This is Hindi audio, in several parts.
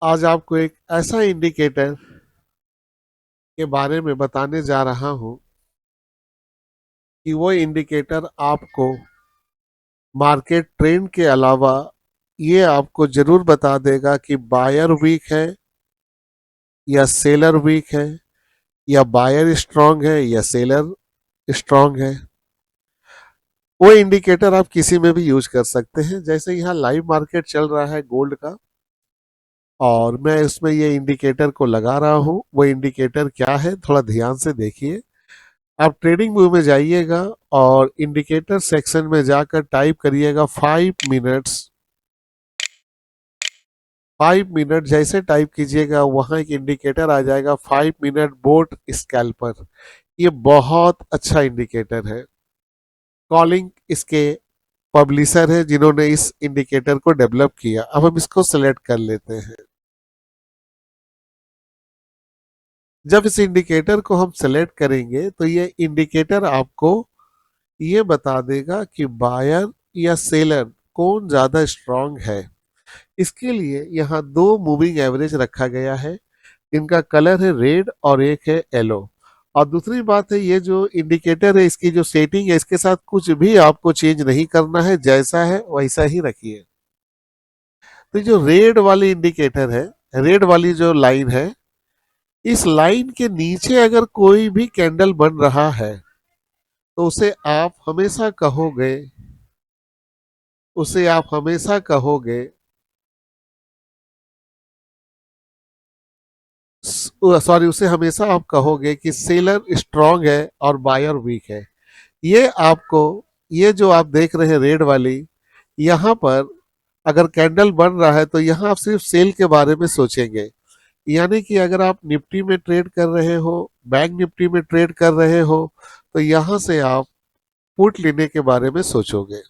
आज आपको एक ऐसा इंडिकेटर के बारे में बताने जा रहा हूं कि वो इंडिकेटर आपको मार्केट ट्रेंड के अलावा ये आपको जरूर बता देगा कि बायर वीक है या सेलर वीक है, या बायर स्ट्रांग है या सेलर स्ट्रांग है। वो इंडिकेटर आप किसी में भी यूज कर सकते हैं। जैसे यहाँ लाइव मार्केट चल रहा है गोल्ड का, और मैं इसमें ये इंडिकेटर को लगा रहा हूँ। वो इंडिकेटर क्या है, थोड़ा ध्यान से देखिए। आप ट्रेडिंग व्यू में जाइएगा और इंडिकेटर सेक्शन में जाकर टाइप करिएगा 5 मिनट्स। 5 मिनट जैसे टाइप कीजिएगा वहां एक इंडिकेटर आ जाएगा, 5 मिनट बोट स्कैल्पर। ये बहुत अच्छा इंडिकेटर है। कॉलिंग इसके पब्लिशर है जिन्होंने इस इंडिकेटर को डेवलप किया। अब हम इसको सेलेक्ट कर लेते हैं। जब इस इंडिकेटर को हम सेलेक्ट करेंगे तो ये इंडिकेटर आपको ये बता देगा कि बायर या सेलर कौन ज्यादा स्ट्रांग है। इसके लिए यहाँ दो मूविंग एवरेज रखा गया है। इनका कलर है रेड और एक है येलो। और दूसरी बात है, ये जो इंडिकेटर है इसकी जो सेटिंग है इसके साथ कुछ भी आपको चेंज नहीं करना है, जैसा है वैसा ही रखिए। तो जो रेड वाली इंडिकेटर है, रेड वाली जो लाइन है, इस लाइन के नीचे अगर कोई भी कैंडल बन रहा है तो उसे आप हमेशा कहोगे सॉरी, उसे हमेशा आप कहोगे कि सेलर स्ट्रांग है और बायर वीक है। ये आपको, ये जो आप देख रहे हैं रेड वाली, यहाँ पर अगर कैंडल बन रहा है तो यहाँ आप सिर्फ सेल के बारे में सोचेंगे। यानी कि अगर आप निफ्टी में ट्रेड कर रहे हो, बैंक निफ्टी में ट्रेड कर रहे हो, तो यहाँ से आप पुट लेने के बारे में सोचोगे।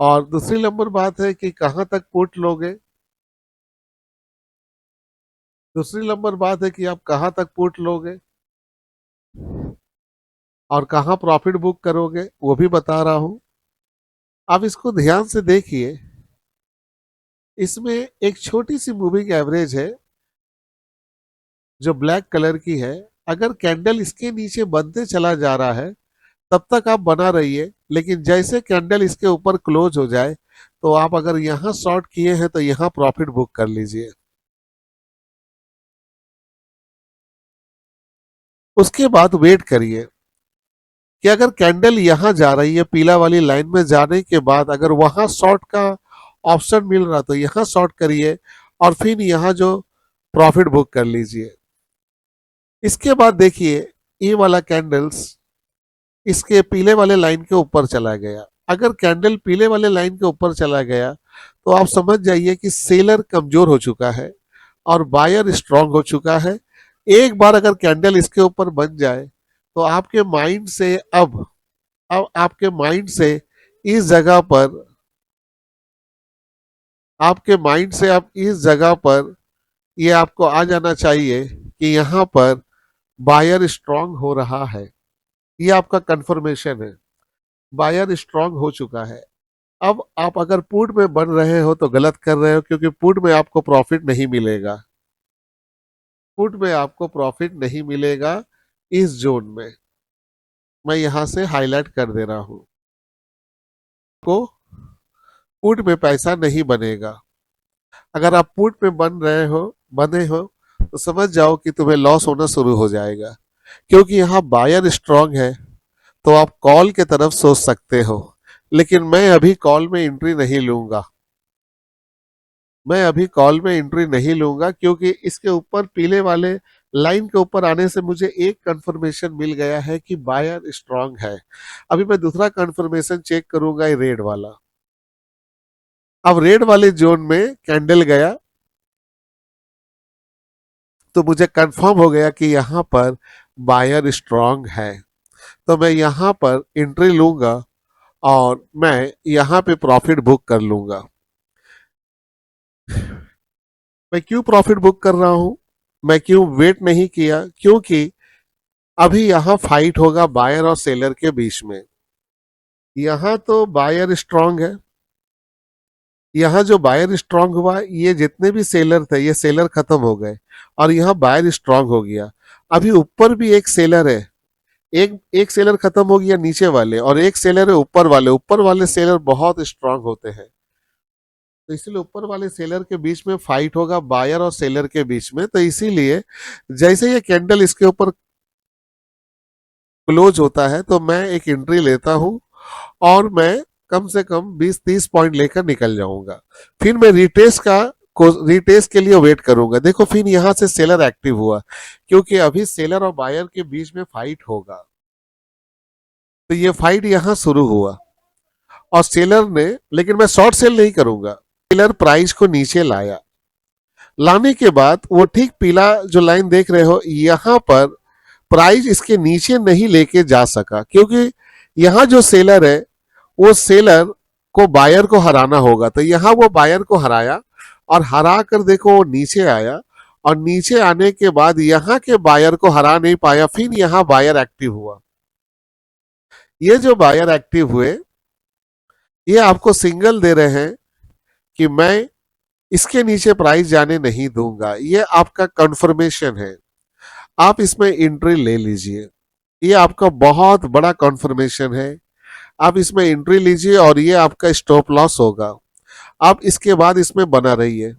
और दूसरी नंबर बात है कि कहाँ तक पुट लोगे। दूसरी नंबर बात है कि आप कहाँ तक पुट लोगे और कहाँ प्रॉफिट बुक करोगे, वो भी बता रहा हूं। आप इसको ध्यान से देखिए। इसमें एक छोटी सी मूविंग एवरेज है जो ब्लैक कलर की है। अगर कैंडल इसके नीचे बनते चला जा रहा है तब तक आप बना रहिए, लेकिन जैसे कैंडल इसके ऊपर क्लोज हो जाए तो आप अगर यहाँ शॉर्ट किए हैं तो यहाँ प्रॉफिट बुक कर लीजिए। उसके बाद वेट करिए कि अगर कैंडल यहाँ जा रही है पीला वाली लाइन में जाने के बाद अगर वहां शॉर्ट का ऑप्शन मिल रहा तो यहाँ शॉर्ट करिए और फिर यहाँ जो प्रॉफिट बुक कर लीजिए। इसके बाद देखिए, ये वाला कैंडल्स इसके पीले वाले लाइन के ऊपर चला गया। अगर कैंडल पीले वाले लाइन के ऊपर चला गया तो आप समझ जाइए कि सेलर कमजोर हो चुका है और बायर स्ट्रांग हो चुका है। एक बार अगर कैंडल इसके ऊपर बन जाए तो अब आपके माइंड से इस जगह पर आपके माइंड से आप इस जगह पर ये आपको आ जाना चाहिए कि यहाँ पर बायर स्ट्रांग हो रहा है। ये आपका कंफर्मेशन है, बायर स्ट्रांग हो चुका है। अब आप अगर पुट में बन रहे हो तो गलत कर रहे हो, क्योंकि पुट में आपको प्रॉफिट नहीं मिलेगा। पुट में आपको प्रॉफिट नहीं मिलेगा इस जोन में। मैं यहां से हाईलाइट कर दे रहा हूं, को पुट में पैसा नहीं बनेगा। अगर आप पुट में बने हो तो समझ जाओ कि तुम्हें लॉस होना शुरू हो जाएगा, क्योंकि यहाँ बायर स्ट्रांग है। तो आप कॉल के तरफ सोच सकते हो, लेकिन मैं अभी कॉल में एंट्री नहीं लूंगा, क्योंकि इसके ऊपर पीले वाले लाइन के ऊपर आने से मुझे एक कंफर्मेशन मिल गया है कि बायर स्ट्रांग है। अभी मैं दूसरा कंफर्मेशन चेक करूंगा, ये रेड वाला। अब रेड वाले जोन में कैंडल गया तो मुझे कंफर्म हो गया कि यहाँ पर बायर स्ट्रांग है। तो मैं यहाँ पर एंट्री लूंगा और मैं यहाँ पे प्रॉफिट बुक कर लूंगा। मैं क्यों प्रॉफिट बुक कर रहा हूं, मैं क्यों वेट नहीं किया, क्योंकि अभी यहाँ फाइट होगा बायर और सेलर के बीच में। यहाँ तो बायर स्ट्रांग है, यहाँ जो बायर स्ट्रांग हुआ, ये जितने भी सेलर थे ये सेलर खत्म हो गए और यहाँ बायर स्ट्रांग हो गया। अभी ऊपर भी एक सेलर है, एक एक सेलर खत्म हो गया नीचे वाले, और एक सेलर है ऊपर वाले। ऊपर वाले सेलर बहुत स्ट्रांग होते हैं, तो इसीलिए ऊपर वाले सेलर के बीच में फाइट होगा बायर और सेलर के बीच में। तो इसीलिए जैसे ये कैंडल इसके ऊपर क्लोज होता है तो मैं एक एंट्री लेता हूं और मैं कम से कम 20-30 पॉइंट लेकर निकल जाऊंगा। फिर मैं रिटेस्ट के लिए वेट करूंगा। देखो फिर यहां से सेलर एक्टिव हुआ, क्योंकि अभी सेलर और बायर के बीच में फाइट होगा। तो ये फाइट यहां शुरू हुआ और सेलर ने, लेकिन मैं शॉर्ट सेल नहीं करूंगा, सेलर प्राइस को नीचे लाया। लाने के बाद वो ठीक पीला जो लाइन देख रहे हो, यहां पर प्राइस इसके नीचे नहीं लेके जा सका, क्योंकि यहां जो सेलर है वो सेलर को बायर को हराना होगा। तो यहां वो बायर को हराया और हरा कर देखो वो नीचे आया, और नीचे आने के बाद यहां के बायर को हरा नहीं पाया। फिर यहां बायर एक्टिव हुआ। ये जो बायर एक्टिव हुए ये आपको सिग्नल दे रहे हैं कि मैं इसके नीचे प्राइस जाने नहीं दूंगा। ये आपका कंफर्मेशन है, आप इसमें एंट्री ले लीजिए। ये आपका बहुत बड़ा कंफर्मेशन है, आप इसमें एंट्री लीजिए और ये आपका स्टॉप लॉस होगा। आप इसके बाद इसमें बना रहिए।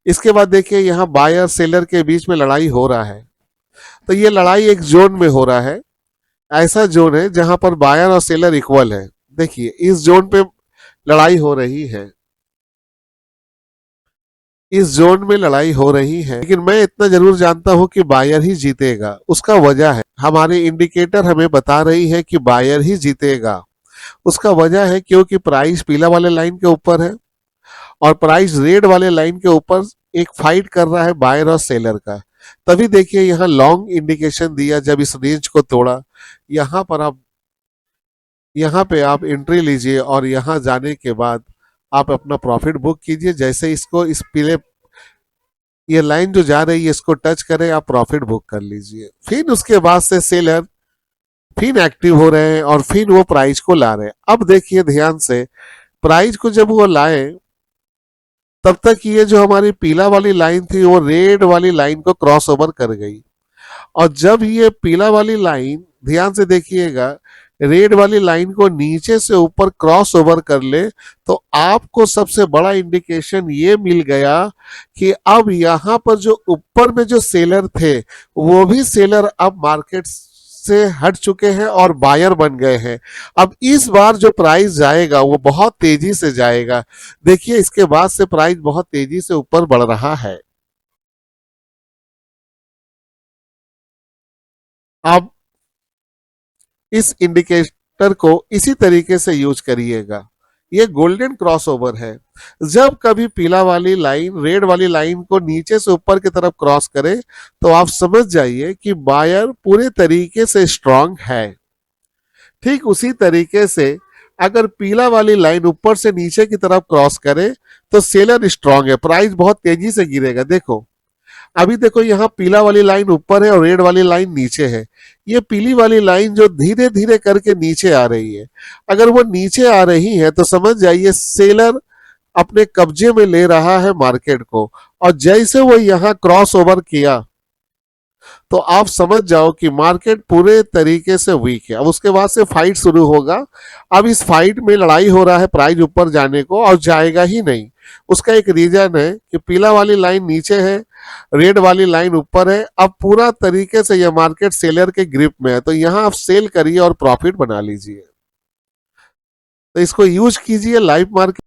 इसके बाद देखिए यहाँ बायर सेलर के बीच में लड़ाई हो रहा है। तो ये लड़ाई एक जोन में हो रहा है, ऐसा जोन है जहां पर बायर और सेलर इक्वल है। देखिए इस जोन पे लड़ाई हो रही है, इस जोन में लड़ाई हो रही है, लेकिन मैं इतना जरूर जानता हूं कि बायर ही जीतेगा। उसका वजह है, हमारे इंडिकेटर हमें बता रही है कि बायर ही जीतेगा। उसका वजह है क्योंकि प्राइस पीला वाले लाइन के ऊपर है और प्राइस रेड वाले लाइन के ऊपर एक फाइट कर रहा है बायर और सेलर का। तभी देखिए यहाँ लॉन्ग इंडिकेशन दिया जब इस रेंज को तोड़ा। यहाँ पर आप, यहाँ पे आप एंट्री लीजिए और यहाँ जाने के बाद आप अपना प्रॉफिट बुक कीजिए। जैसे इसको इस पीले ये लाइन जो जा रही है इसको टच करे, आप प्रॉफिट बुक कर लीजिए। फिर उसके बाद से सेलर फिर एक्टिव हो रहे हैं और फिर वो प्राइस को ला रहे हैं। अब देखिए ध्यान से, प्राइस को जब वो लाए तब तक ये जो हमारी पीला वाली लाइन थी वो रेड वाली लाइन को क्रॉस ओवर कर गई। और जब ये पीला वाली लाइन, ध्यान से देखिएगा, रेड वाली लाइन को नीचे से ऊपर क्रॉस ओवर कर ले, तो आपको सबसे बड़ा इंडिकेशन ये मिल गया कि अब यहां पर जो ऊपर में जो सेलर थे वो भी सेलर अब मार्केट से हट चुके हैं और बायर बन गए हैं। अब इस बार जो प्राइस जाएगा वो बहुत तेजी से जाएगा। देखिए इसके बाद से प्राइस बहुत तेजी से ऊपर बढ़ रहा है। अब इस इंडिकेटर को इसी तरीके से यूज करिएगा। ये गोल्डन क्रॉसओवर है। जब कभी पीला वाली लाइन रेड वाली लाइन को नीचे से ऊपर की तरफ क्रॉस करे तो आप समझ जाइए कि बायर पूरे तरीके से स्ट्रांग है। ठीक उसी तरीके से अगर पीला वाली लाइन ऊपर से नीचे की तरफ क्रॉस करे तो सेलर स्ट्रांग है, प्राइस बहुत तेजी से गिरेगा। देखो अभी देखो यहाँ पीला वाली लाइन ऊपर है और रेड वाली लाइन नीचे है। ये पीली वाली लाइन जो धीरे धीरे करके नीचे आ रही है, अगर वो नीचे आ रही है तो समझ जाइए सेलर अपने कब्जे में ले रहा है मार्केट को। और जैसे वो यहाँ क्रॉस ओवर किया तो आप समझ जाओ कि मार्केट पूरे तरीके से वीक है। अब उसके बाद से फाइट शुरू होगा। अब इस फाइट में लड़ाई हो रहा है प्राइस ऊपर जाने को, और जाएगा ही नहीं। उसका एक रीजन है कि पीला वाली लाइन नीचे है, रेड वाली लाइन ऊपर है। अब पूरा तरीके से यह मार्केट सेलर के ग्रिप में है, तो यहां आप सेल करिए और प्रॉफिट बना लीजिए। तो इसको यूज कीजिए लाइव मार्केट